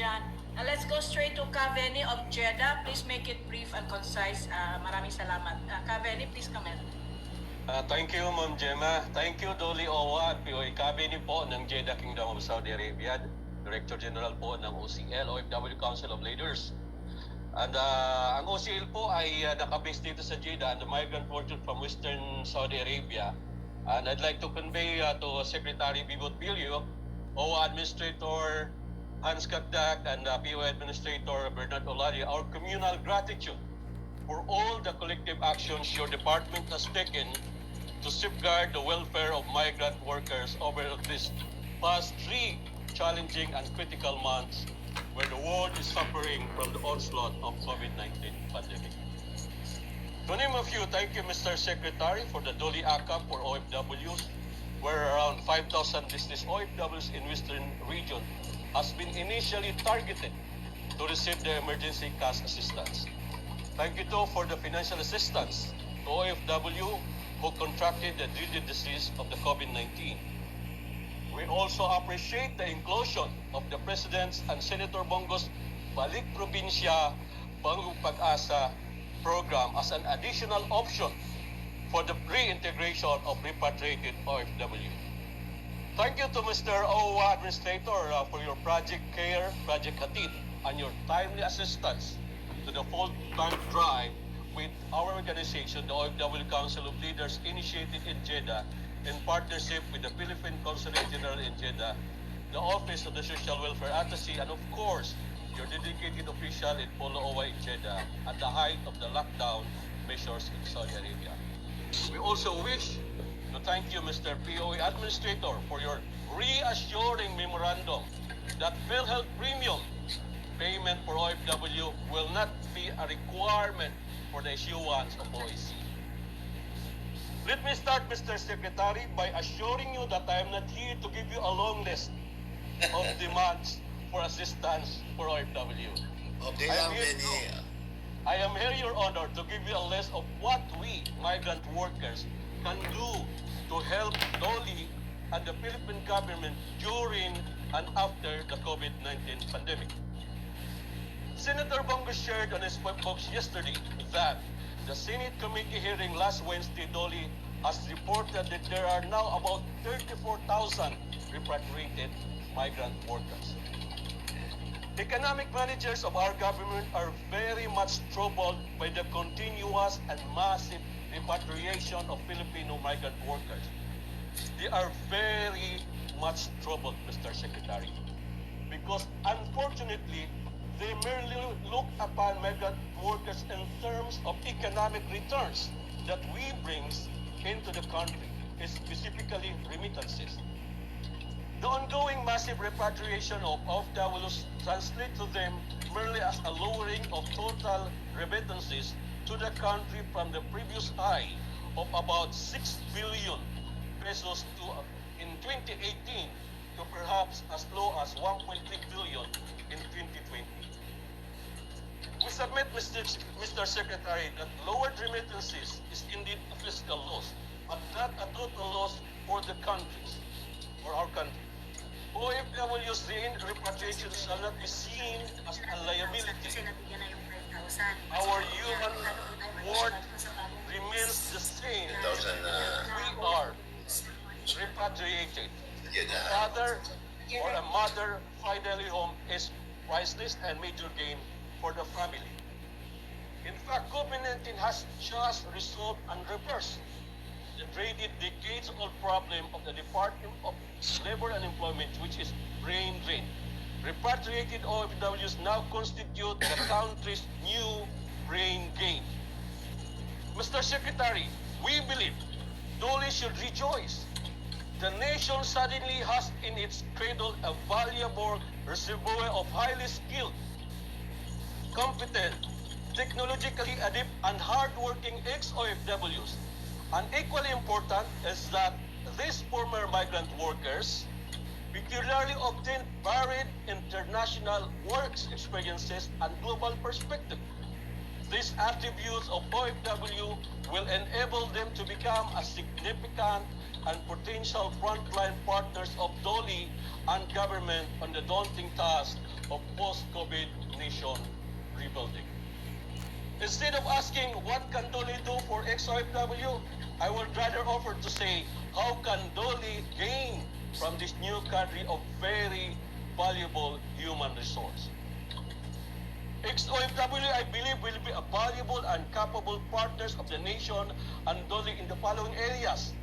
dyan. Let's go straight to Sir Vennie of Jeddah. Please make it brief and concise. Maraming salamat. Sir Vennie, please comment. Thank you, Ma'am Gemma. Thank you, Dole Owa at POA Cabinet po ng Jeddah Kingdom of Saudi Arabia, Director General po ng OCL, OFW Council of Leaders. And ang OCL po ay nakabase dito sa Jeddah and the migrant workers from Western Saudi Arabia. And I'd like to convey to Secretary Bibot Bilio, OWA Administrator Hans Kakdak, and POA Administrator Bernard Olari our communal gratitude for all the collective actions your department has taken to safeguard the welfare of migrant workers over these past 3 challenging and critical months where the world is suffering from the onslaught of COVID-19 pandemic. To name a few, thank you, Mr. Secretary, for the Dole Akap for OFWs, where around 5,000 business OFWs in Western region has been initially targeted to receive the emergency cash assistance. Thank you too for the financial assistance to OFW who contracted the dreaded disease of the COVID-19. We also appreciate the inclusion of the President's and Senator Bongo's Balik Probinsya Bagong Pag-asa program as an additional option for the reintegration of repatriated OFW. Thank you to Mr. OWA Administrator for your Project Care, Project Hatid, and your timely assistance to the full tank drive with our organization, the OFW Council of Leaders, initiated in Jeddah in partnership with the Philippine Consulate General in Jeddah, the Office of the Social Welfare Attaché, and of course, your dedicated official in Polo OWA in Jeddah at the height of the lockdown measures in Saudi Arabia. We also wish to thank you, Mr. POA Administrator, for your reassuring memorandum that PhilHealth Premium payment for OFW will not be a requirement for the issuance of OAC. Let me start, Mr. Secretary, by assuring you that I am not here to give you a long list of demands for assistance for OFW. Okay lang, Vennie. I am here, Your Honor, to give you a list of what we, migrant workers, can do to help Dole and the Philippine government during and after the COVID-19 pandemic. Senator Bongo shared on his webbox yesterday that the Senate committee hearing last Wednesday, Dole has reported that there are now about 34,000 repatriated migrant workers. Economic managers of our government are very much troubled by the continuous and massive repatriation of Filipino migrant workers. They are very much troubled, Mr. Secretary, because unfortunately, they merely look upon migrant workers in terms of economic returns that we bring into the country, specifically remittances. The ongoing massive repatriation of OFWs translate to them merely as a lowering of total remittances to the country from the previous high of about 6 billion pesos in 2018 to perhaps as low as 1.3 billion in 2020. We submit, Mr. Secretary, that lowered remittances is indeed a fiscal loss, but not a total loss for the countries, for our country. OFW's repatriation shall not be seen as a liability. Our human worth remains the same. We are repatriated. Father or a mother finally home is priceless and major gain for the family. In fact, COVID-19 has just resolved and reversed the dreaded decades-old problem of the Department of Labor and Employment, which is brain drain. Repatriated OFWs now constitute the country's new brain gain. Mr. Secretary, we believe Dole should rejoice. The nation suddenly has in its cradle a valuable reservoir of highly skilled, competent, technologically adept, and hardworking ex-OFWs. And equally important is that these former migrant workers peculiarly obtained varied international work experiences and global perspective. These attributes of OFW will enable them to become a significant and potential frontline partners of Dole and government on the daunting task of post-COVID nation rebuilding. Instead of asking what can Dole do for ex-OFW, I would rather offer to say how can Dole gain from this new cadre of very valuable human resource. Ex-OFW, I believe, will be a valuable and capable partners of the nation and Dole in the following areas.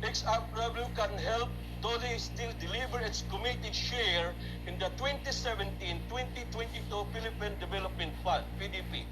Ex-OFW can help Dole still deliver its committed share in the 2017-2022 Philippine Development Fund, PDP.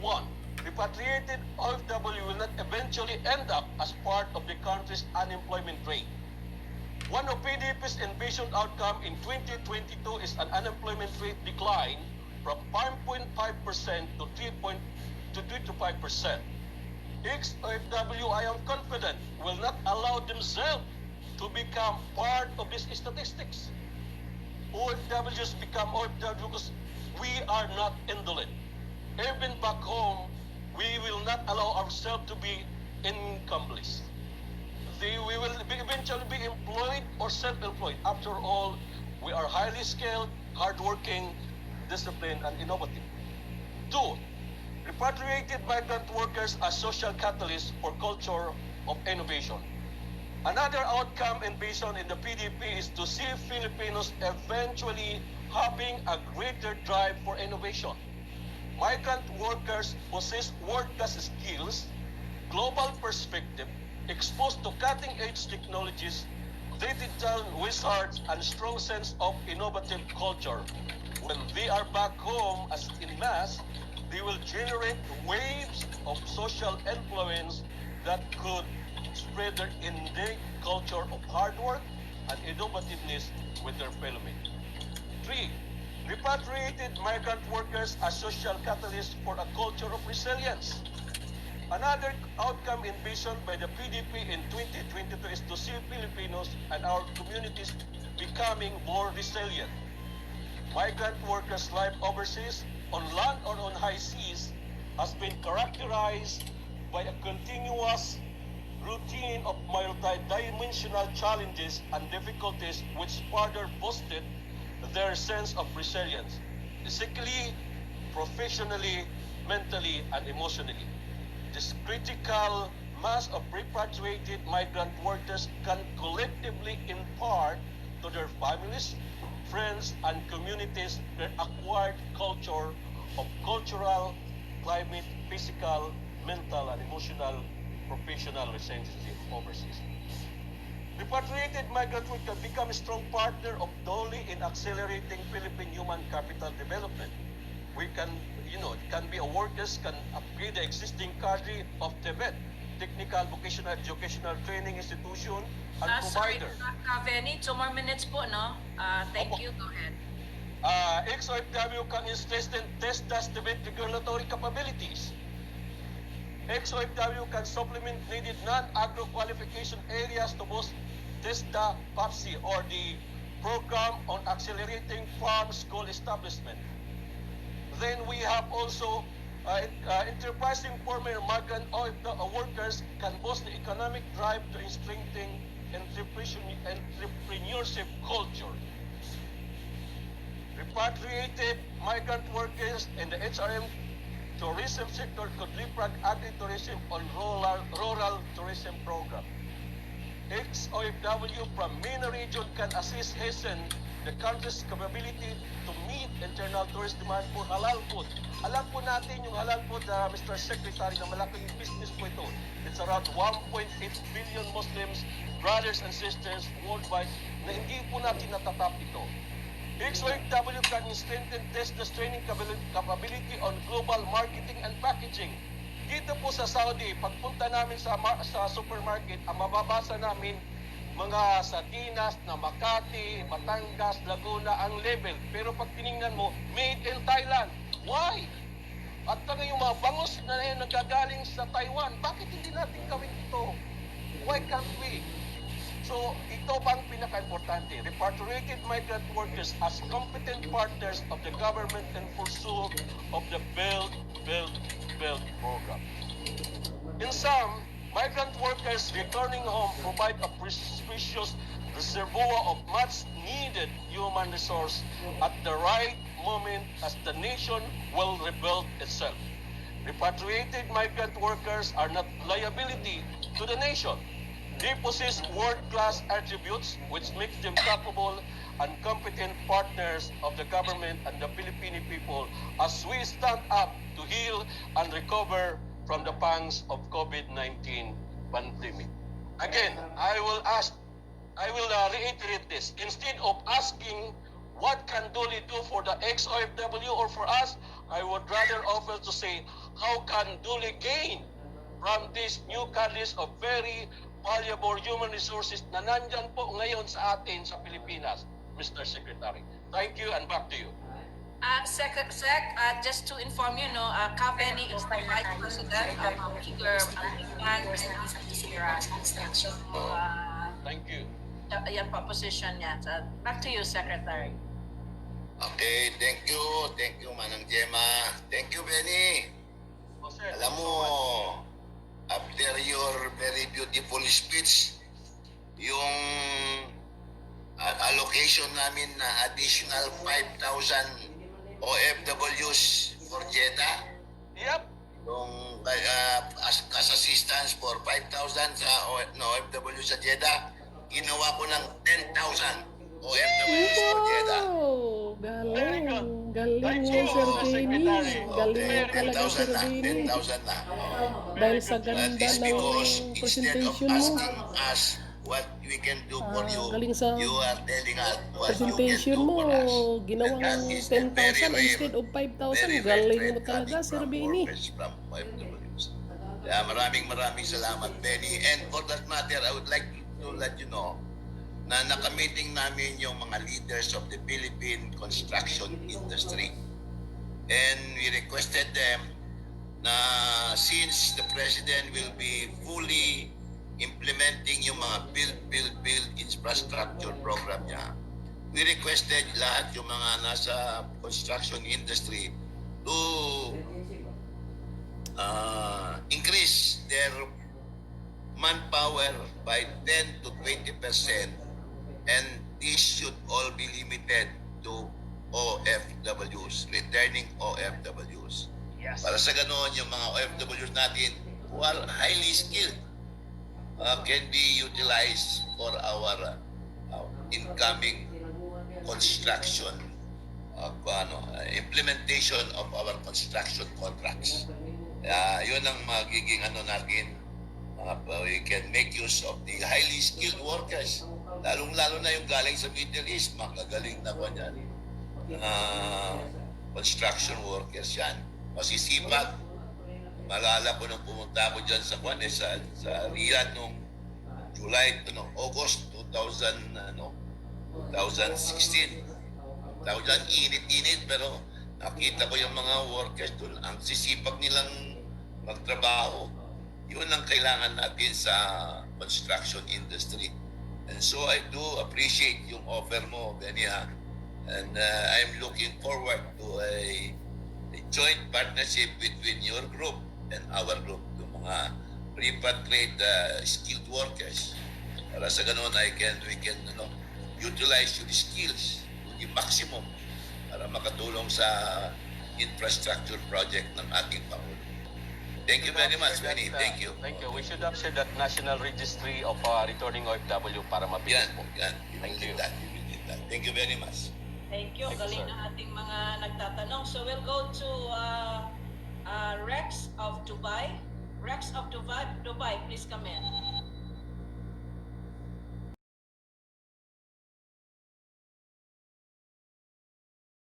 1. Repatriated OFW will not eventually end up as part of the country's unemployment rate. One of PDP's envisioned outcome in 2022 is an unemployment rate decline from 5.5% to 3 to 5%. Ex-OFW, I am confident, will not allow themselves to become part of these statistics. OFWs become OFW because we are not indolent. Even back home, we will not allow ourselves to be incomeless. We will eventually be employed or self-employed. After all, we are highly skilled, hardworking, disciplined, and innovative. 2. Repatriated migrant workers as social catalysts for culture of innovation. Another outcome envisioned in the PDP is to see Filipinos eventually having a greater drive for innovation. Migrant workers possess world-class skills, global perspective, exposed to cutting-edge technologies, digital wizards, and strong sense of innovative culture. When they are back home as in mass, they will generate waves of social influence that could spread their innate culture of hard work and innovativeness with their fellow men. 3. Repatriated migrant workers as social catalysts for a culture of resilience. Another outcome envisioned by the PDP in 2022 is to see Filipinos and our communities becoming more resilient. Migrant workers' life overseas, on land or on high seas, has been characterized by a continuous routine of multi-dimensional challenges and difficulties which further boosted their sense of resilience, physically, professionally, mentally, and emotionally. This critical mass of repatriated migrant workers can collectively impart to their families, friends, and communities their acquired culture of cultural, climate, physical, mental, and emotional professional relationship overseas. Repatriated migrant workers can become a strong partner of Dole in accelerating Philippine human capital development. We can, can be a workers, can upgrade the existing cadre of TVET, Technical Vocational Educational Training Institution, and provider. Sorry, Vennie, 2 more minutes po, no? Thank you, go ahead. Ex-OFW can strengthen test TVET regulatory capabilities. Ex-OFW can supplement needed non-agro qualification areas to boost TESDA PAPSI, or the Program on Accelerating Farm School Establishment. Then we have also enterprising former migrant workers can boost the economic drive to strengthen entrepreneurship culture. Repatriated migrant workers in the HRM tourism sector could leapfrog agri-tourism on rural tourism program. Ex-OFW from MENA region can assist hasten the country's capability to meet internal tourist demand for halal food. Alam po natin yung halal food, Mr. Secretary, na malaking business po ito. It's around 1.8 billion Muslims, brothers and sisters worldwide, na hindi po natin natatap ito. Ex-OFW can strengthen TESDA's training capability on global marketing and packaging. Dito po sa Saudi, pagpunta namin sa supermarket, ang mababasa namin mga sardinas na Makati, Batangas, Laguna ang label. Pero pag tiningnan mo, made in Thailand. Why? At yung mga bangus na nagagaling sa Taiwan, bakit hindi natin gawin ito? Why can't we? So, ito pang pinaka-importante. Repatriated migrant workers as competent partners of the government in pursuit of the Build, Build, Build program. In sum, migrant workers returning home provide a precious reservoir of much-needed human resource at the right moment as the nation will rebuild itself. Repatriated migrant workers are not liability to the nation. They possess world-class attributes which makes them capable and competent partners of the government and the Filipino people as we stand up to heal and recover from the pangs of COVID-19 pandemic. Again, I will reiterate this. Instead of asking what can Dole do for the ex-OFW or for us, I would rather offer to say, how can Dole gain from these new cadres of very valuable human resources na nandyan po ngayon sa atin sa Pilipinas, Mr. Secretary. Thank you and back to you. Sec, just to inform you, no, Ka Vennie is the Vice President of Bigger Thank you. yan pa position niya. So, back to you, Secretary. Okay, thank you Manang Gemma. Thank you, Benny. Oh, sir. Alam mo, after your very beautiful speech, yung allocation namin na additional 5,000 OFWs for Jeddah, Yep. yung as assistance for 5,000 sa OFW sa Jeddah, ginawa ko ng 10,000 OFWs for Jeddah. Wow! Very Galing. good. Galing Thank mo, you, Sir Secretary. Vennie. Galing mo Okay, talaga, Sir 10,000 na, Vennie. 10,000 na. Dahil sa That ganda is ng because instead of presentation mo. asking us what we can do for you, galing sa you are telling us what you can Presentation do mo, for us. ginawang And that is a very 10,000 rare, instead of 5,000. very Galing rare mo talaga, coming Sir from Vennie. workers from OFWs. Kaya maraming salamat, Benny. And for that matter, I would like to let you know na nakamiting namin yung mga leaders of the Philippine construction industry. And we requested them na since the President will be fully implementing yung mga build infrastructure program niya, we requested lahat yung mga nasa construction industry to increase their manpower by 10 to 20%, and this should all be limited to OFWs, returning OFWs. Yes. Para sa ganoon, yung mga OFWs natin who are highly skilled can be utilized for our incoming construction of implementation of our construction contracts. Yun ang magiging natin. We can make use of the highly skilled workers. Lalong-lalo na yung galing sa Middle East, makagaling na ko yan. Construction workers yan. Masisipag. Malala ko nung pumunta ako dyan sa Riyadh noong August 2016. Talagang init-init, pero nakita ko yung mga workers doon. Ang sisipag nilang magtrabaho. Yun ang kailangan natin sa construction industry. And so I do appreciate yung offer mo, Benny, ha? And I'm looking forward to a joint partnership between your group and our group, yung mga repatriate skilled workers. Para sa ganun, we can utilize your skills to the maximum para makatulong sa infrastructure project ng ating Pangulo. Thank you very much, Benny. Thank you. Thank you. We should update that national registry of returning OFW para mabilis po. Yan. Thank you. We will do that. Thank you very much. Thank you. Thank you, Galing sir. na ating mga nagtatanong. So we'll go to Rex of Dubai. Rex of Dubai, please come in.